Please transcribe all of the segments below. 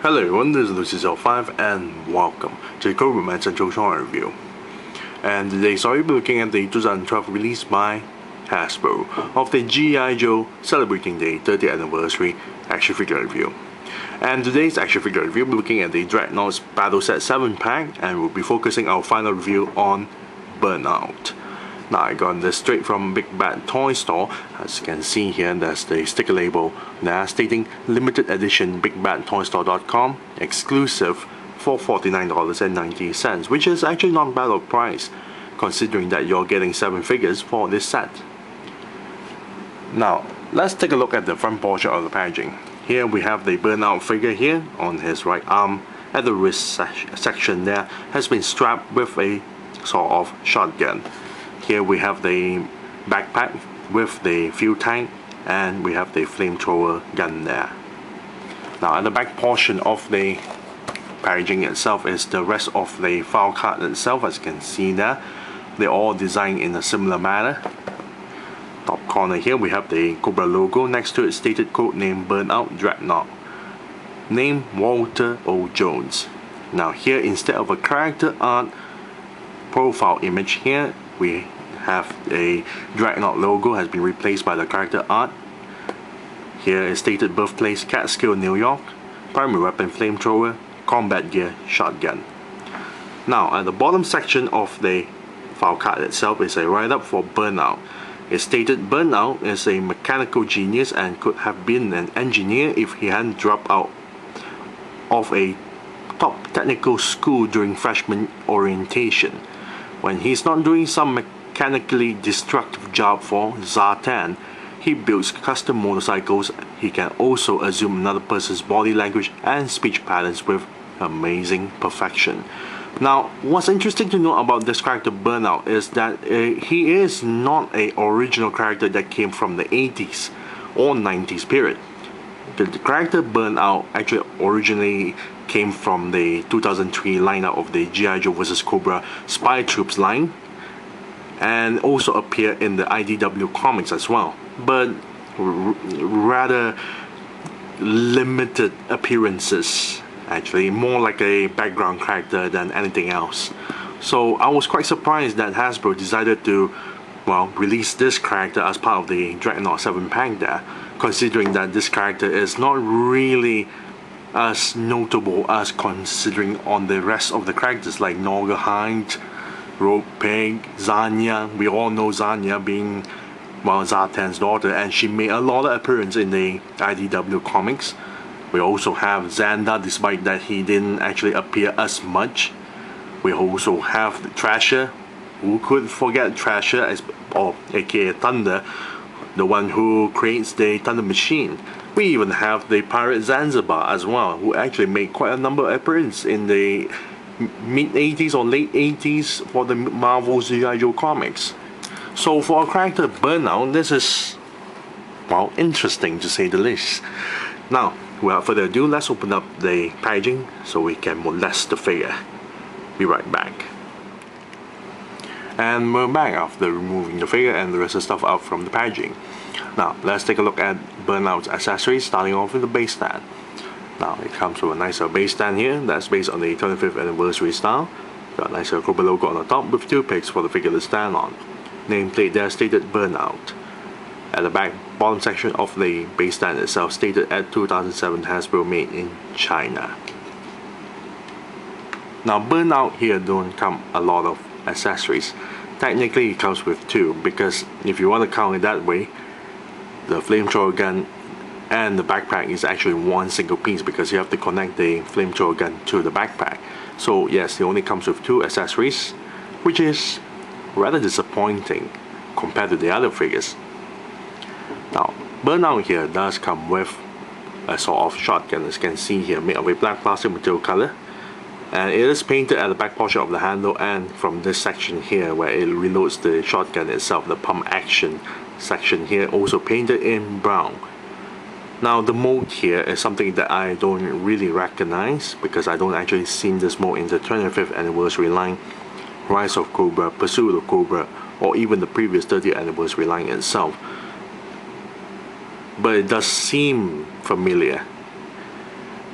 Hello everyone, this is Lucy05 and welcome to the Cobra Central Genre Review. And today I'll be looking at the 2012 release by Hasbro of the G.I. Joe celebrating the 30th anniversary action figure review. And today's action figure review will be looking at the Dreadnok's Battle Set 7 pack, and we'll be focusing our final review on Burnout. Now I got this straight from Big Bad Toy Store. As you can see here, there's the sticker label there stating limited edition bigbadtoystore.com exclusive for $49.90, which is actually not bad of price considering that you're getting 7 figures for this set. Now let's take a look at the front portion of the packaging. Here we have the Burnout figure here on his right arm. At the wrist section there has been strapped with a sort of shotgun. Here we have the backpack with the fuel tank, and we have the flamethrower gun there. Now at the back portion of the packaging itself is the rest of the file card itself. As you can see there, they're all designed in a similar manner. Top corner here we have the Cobra logo. Next to it stated code name Burnout Dreadnok. Name Walter O. Jones. Now here, instead of a character art profile image, here we have a Dreadnok logo has been replaced by the character art. Here is stated birthplace Catskill, New York, primary weapon flamethrower, combat gear shotgun. Now at the bottom section of the file card itself is a write-up for Burnout. It stated Burnout is a mechanical genius and could have been an engineer if he hadn't dropped out of a top technical school during freshman orientation. When he's not doing some mechanically destructive job for Zartan, he builds custom motorcycles. He can also assume another person's body language and speech patterns with amazing perfection. Now, what's interesting to know about this character Burnout is that he is not an original character that came from the 80s or 90s period. The character Burnout actually originally came from the 2003 lineup of the G.I. Joe vs. Cobra Spy Troops line, and also appeared in the IDW comics as well, but rather limited appearances, actually more like a background character than anything else. So I was quite surprised that Hasbro decided to, well, release this character as part of the Dreadnok 7 pack there, considering that this character is not really as notable as considering on the rest of the characters like Naugahyde, Rogue Pig, Zanya. We all know Zanya being, well, Zartan's daughter, and she made a lot of appearance in the IDW comics. We also have Xanda, despite that he didn't actually appear as much. We also have the Thrasher. Who could forget Thrasher, or aka Thunder, the one who creates the Thunder Machine. We even have the Pirate Zanzibar as well, who actually made quite a number of appearances in the mid-80s or late 80s for the Marvel's G.I. Joe comics. So for a character Burnout, this is, well, interesting to say the least. Now, without further ado, let's open up the packaging so we can molest the figure. Be right back. And we're back after removing the figure and the rest of the stuff out from the packaging. Now let's take a look at Burnout's accessories, starting off with the base stand. Now it comes with a nicer base stand here that's based on the 25th anniversary style. Got a nicer Cobra logo on the top with 2 pegs for the figure to stand on. Nameplate there stated Burnout. At the back bottom section of the base stand itself stated at 2007 Hasbro made in China. Now Burnout here don't come a lot of accessories. Technically it comes with 2, because if you want to count it that way, the flamethrower gun and the backpack is actually one single piece, because you have to connect the flamethrower gun to the backpack. So yes, it only comes with 2 accessories, which is rather disappointing compared to the other figures. Now Burnout here does come with a sort of shotgun, as you can see here, made of a black plastic material color, and it is painted at the back portion of the handle and from this section here where it reloads the shotgun itself, the pump action section here, also painted in brown. Now the mode here is something that I don't really recognize, because I don't actually see this mode in the 25th anniversary line, Rise of Cobra, Pursuit of Cobra, or even the previous 30th anniversary line itself. But it does seem familiar.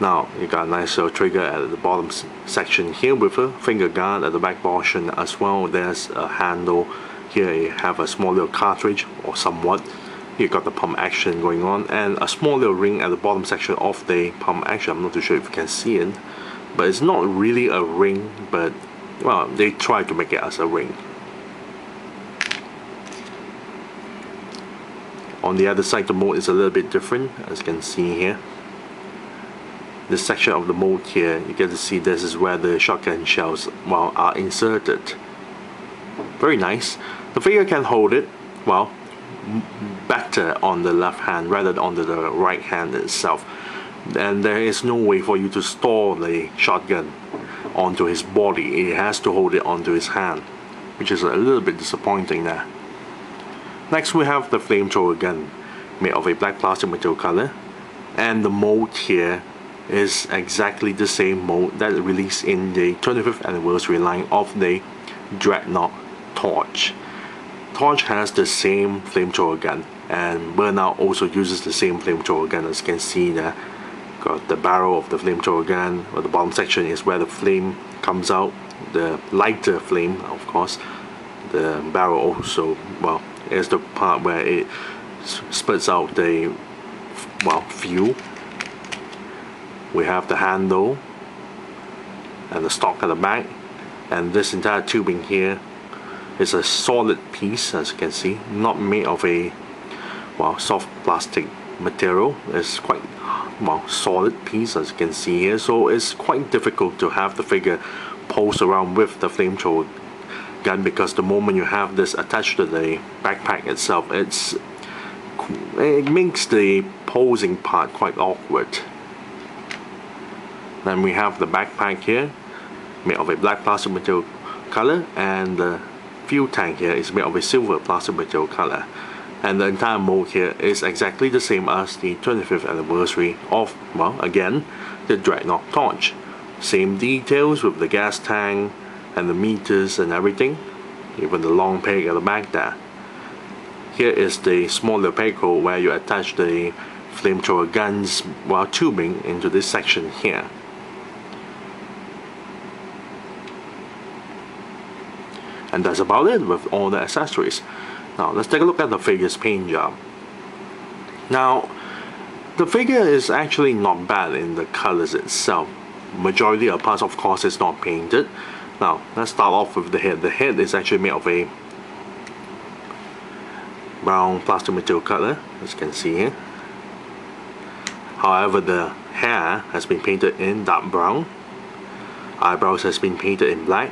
Now you got a nice trigger at the bottom section here with a finger guard at the back portion as well. There's a handle here. You have a small little cartridge, or somewhat. You got the pump action going on, and a small little ring at the bottom section of the pump action. I'm not too sure if you can see it, but it's not really a ring, but well, they try to make it as a ring. On the other side, the mold is a little bit different, as you can see here. This section of the mold here, you get to see this is where the shotgun shells, well, are inserted. Very nice. The figure can hold it, well, better on the left hand rather than on the right hand itself. And there is no way for you to store the shotgun onto his body. He has to hold it onto his hand, which is a little bit disappointing there. Next we have the flamethrower gun, made of a black plastic material color, and the mold here is exactly the same mold that released in the 25th anniversary line of the Dreadnok torch. Torch has the same flamethrower gun, and Burnout also uses the same flamethrower gun, as you can see there. Got the barrel of the flamethrower gun, or the bottom section is where the flame comes out, the lighter flame, of course. The barrel also, well, is the part where it spits out the, well, fuel. We have the handle and the stock at the back, and this entire tubing here is a solid piece, as you can see, not made of a, well, soft plastic material. It's quite, well, solid piece, as you can see here, so it's quite difficult to have the figure pose around with the flamethrower gun, because the moment you have this attached to the backpack itself, it makes the posing part quite awkward. Then we have the backpack here, made of a black plastic material color, and the fuel tank here is made of a silver plastic material color. And the entire mold here is exactly the same as the 25th anniversary of, well, again, the Dreadnok torch. Same details with the gas tank and the meters and everything, even the long peg at the back there. Here is the smaller peg hole where you attach the flamethrower guns while tubing into this section here. And that's about it with all the accessories. Now let's take a look at the figure's paint job. Now the figure is actually not bad in the colors itself. Majority of parts, of course, is not painted. Now let's start off with the head. The head is actually made of a brown plastic material color, as you can see here. However, the hair has been painted in dark brown. Eyebrows has been painted in black.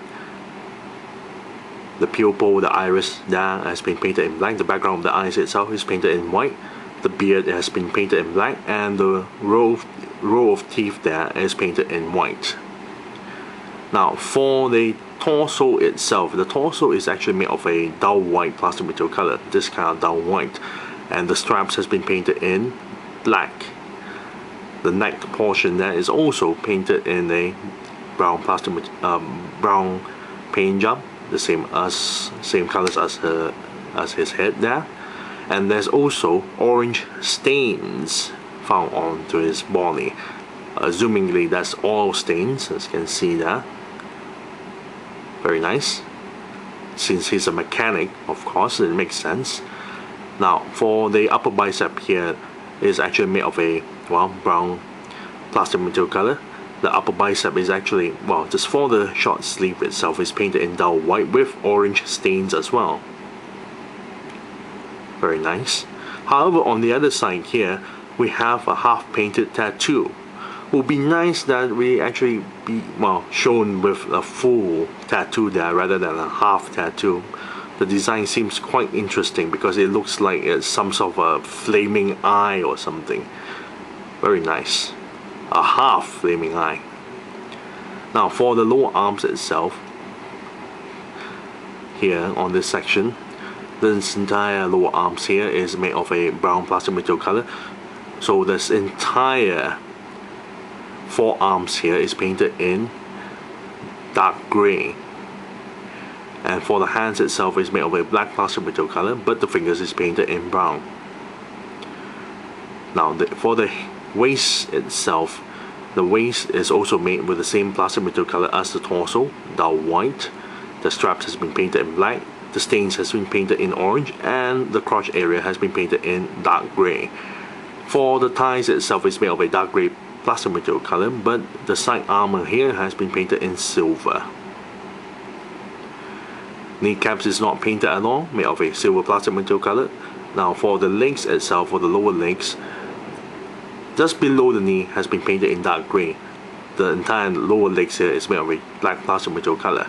The pupil, the iris there has been painted in black. The background of the eyes itself is painted in white. The beard has been painted in black, and the row of teeth there is painted in white. Now for the torso itself, the torso is actually made of a dull white plastic material color, this kind of dull white, and the straps has been painted in black. The neck portion there is also painted in a brown plastic brown paint job, the same colors as his head there. And there's also orange stains found onto his body. Assumingly that's oil stains, as you can see there. Very nice. Since he's a mechanic, of course, it makes sense. Now for the upper bicep here is actually made of a, well, brown plastic material color. The upper bicep is actually, well, just for the short sleeve itself is painted in dull white with orange stains as well. Very nice. However, on the other side here, we have a half painted tattoo. It would be nice that we actually be, well, shown with a full tattoo there rather than a half tattoo. The design seems quite interesting because it looks like it's some sort of a flaming eye or something. Very nice. A half flaming eye. Now for the lower arms itself, here on this section, this entire lower arms here is made of a brown plastic material color. So this entire forearms here is painted in dark gray. And for the hands itself is made of a black plastic material color, but the fingers is painted in brown. Now for the waist itself, The waist is also made with the same plastic material color as the torso, dull white. The straps has been painted in black. The stains has been painted in orange, and the crotch area has been painted in dark gray. For the thighs itself is made of a dark gray plastic material color, but the side armor here has been painted in silver. Kneecaps is not painted at all, made of a silver plastic material color. Now for the legs itself, for the lower legs, just below the knee has been painted in dark gray. The entire lower legs here is made of a black plastic material color.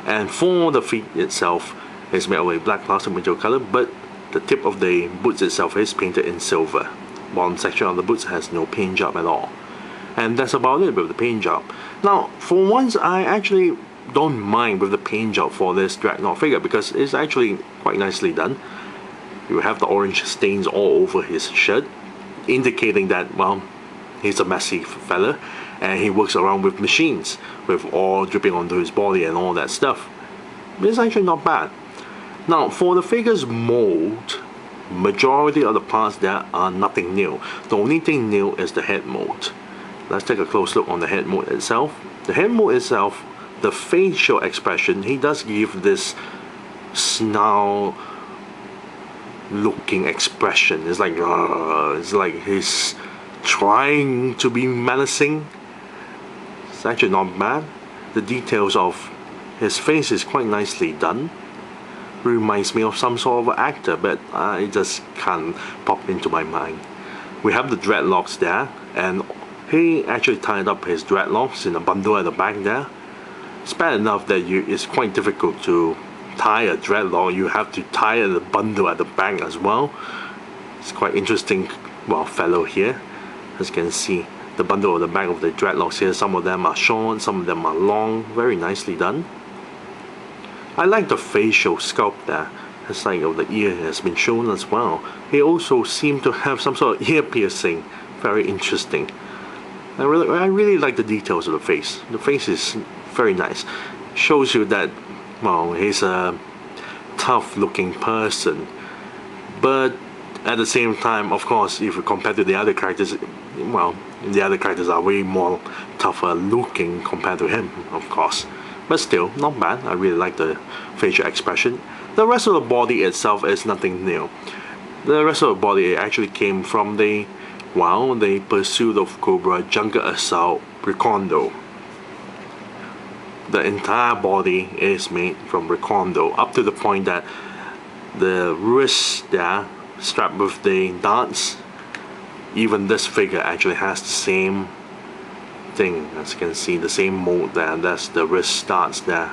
And for the feet itself, is made of a black plastic material color, but the tip of the boots itself is painted in silver. Bottom section of the boots has no paint job at all. And that's about it with the paint job. Now, for once, I actually don't mind with the paint job for this Dreadnok figure because it's actually quite nicely done. You have the orange stains all over his shirt, indicating that, well, he's a messy fella and he works around with machines with oil dripping onto his body and all that stuff. It's actually not bad. Now for the figure's mold, majority of the parts there are nothing new. The only thing new is the head mold. Let's take a close look on the head mold itself. The head mold itself, the facial expression, he does give this snarl looking expression. It's like he's trying to be menacing. It's actually not bad. The details of his face is quite nicely done. Reminds me of some sort of actor, but I just can't pop into my mind. We have the dreadlocks there, and he actually tied up his dreadlocks in a bundle at the back there. It's bad enough that it's quite difficult to tie a dreadlock. You have to tie it in a bundle at the back as well. It's quite interesting, well, fellow here. As you can see, the bundle at the back of the dreadlocks here, some of them are short, some of them are long. Very nicely done. I like the facial sculpt there. The side of the ear has been shown as well. He also seemed to have some sort of ear piercing. Very interesting. I really like the details of the face. The face is very nice. Shows you that, well, he's a tough looking person. But at the same time, of course, if you compare to the other characters, well, the other characters are way more tougher looking compared to him, of course. But still, not bad. I really like the facial expression. The rest of the body itself is nothing new. The rest of the body actually came from the Pursuit of Cobra Jungle Assault Recondo. The entire body is made from Recondo, up to the point that the wrists there, strapped with the darts, even this figure actually has the same thing. As you can see, the same mold there. That's the wrist darts there.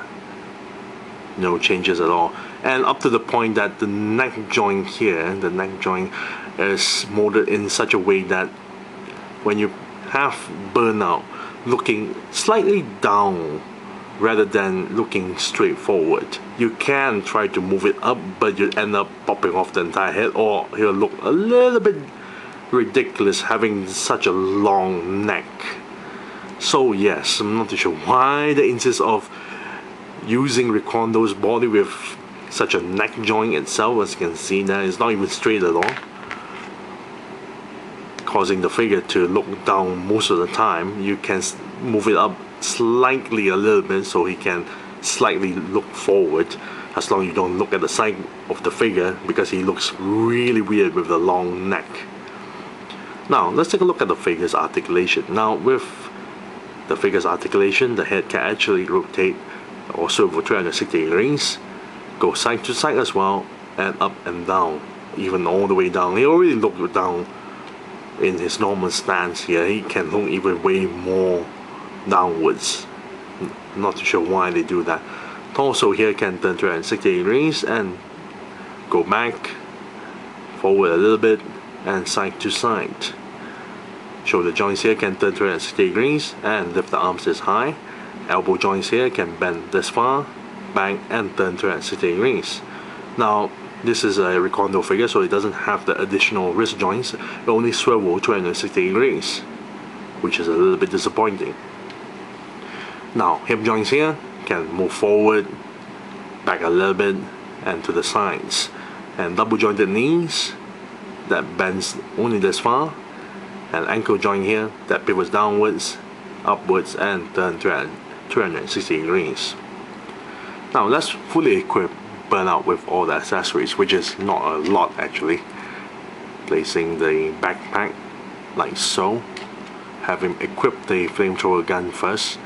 No changes at all. And up to the point that the neck joint here, the neck joint is molded in such a way that when you have burnout, looking slightly down rather than looking straight forward, you can try to move it up, but you end up popping off the entire head, or he'll look a little bit ridiculous having such a long neck. So yes, I'm not too sure why they insist of using Rekondo's body with such a neck joint itself. As you can see there, it's not even straight at all, causing the figure to look down most of the time. You can move it up slightly a little bit so he can slightly look forward, as long as you don't look at the side of the figure, because he looks really weird with the long neck. Now let's take a look at the figure's articulation. Now with the figure's articulation, the head can actually rotate or swivel 360 degrees, go side to side as well, and up and down, even all the way down. He already looked down in his normal stance here. He can look even way more downwards. Not too sure why they do that. Torso here can turn 360 degrees and go back, forward a little bit, and side to side. Shoulder joints here can turn 360 degrees and lift the arms this high. Elbow joints here can bend this far, back, and turn 360 degrees. Now this is a Recondo figure, so it doesn't have the additional wrist joints. It only swivel 260 degrees, which is a little bit disappointing. Now hip joints here can move forward, back a little bit, and to the sides. And double jointed knees that bends only this far, an ankle joint here that pivots downwards, upwards, and turn 360 degrees. Now let's fully equip Burnout with all the accessories, which is not a lot actually. Placing the backpack like so. Have him equip the flamethrower gun first.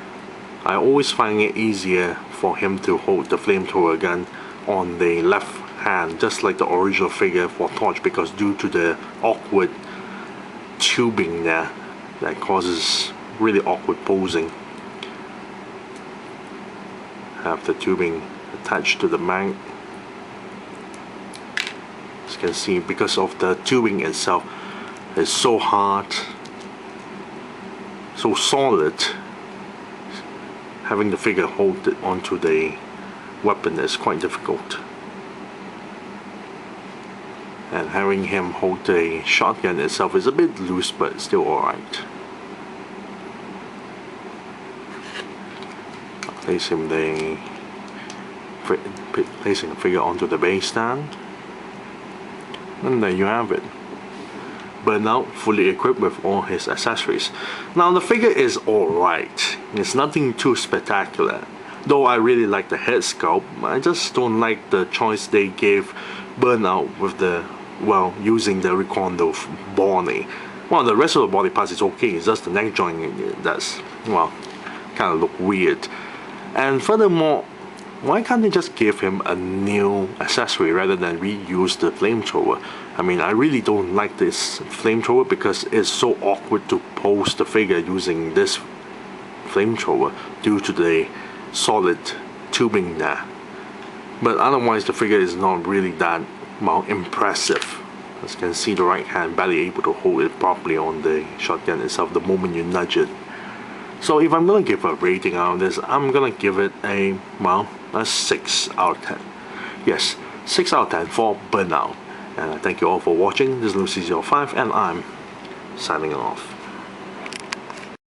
I always find it easier for him to hold the flamethrower gun on the left hand, just like the original figure for Torch, because due to the awkward tubing there, that causes really awkward posing. Have the tubing attached to the mag. As you can see, because of the tubing itself is so hard, so solid, having the figure hold it onto the weapon is quite difficult. And having him hold the shotgun itself is a bit loose, but still alright. Placing the figure onto the base stand. And there you have it. Burnout fully equipped with all his accessories. Now the figure is alright. It's nothing too spectacular. Though I really like the head sculpt, I just don't like the choice they gave Burnout with the, well, using the Recondo body. Well, the rest of the body parts is okay, it's just the neck joint that's, well, kind of look weird. And furthermore, why can't they just give him a new accessory rather than reuse the flamethrower? I mean, I really don't like this flamethrower because it's so awkward to pose the figure using this flamethrower due to the solid tubing there. But otherwise the figure is not really that, well, impressive. As you can see, the right hand barely able to hold it properly on the shotgun itself the moment you nudge it. So if I'm gonna give a rating out of this, I'm gonna give it a, well, a 6 out of 10. Yes, 6 out of 10 for Burnout. And I thank you all for watching. This is Lucy05 and I'm signing off.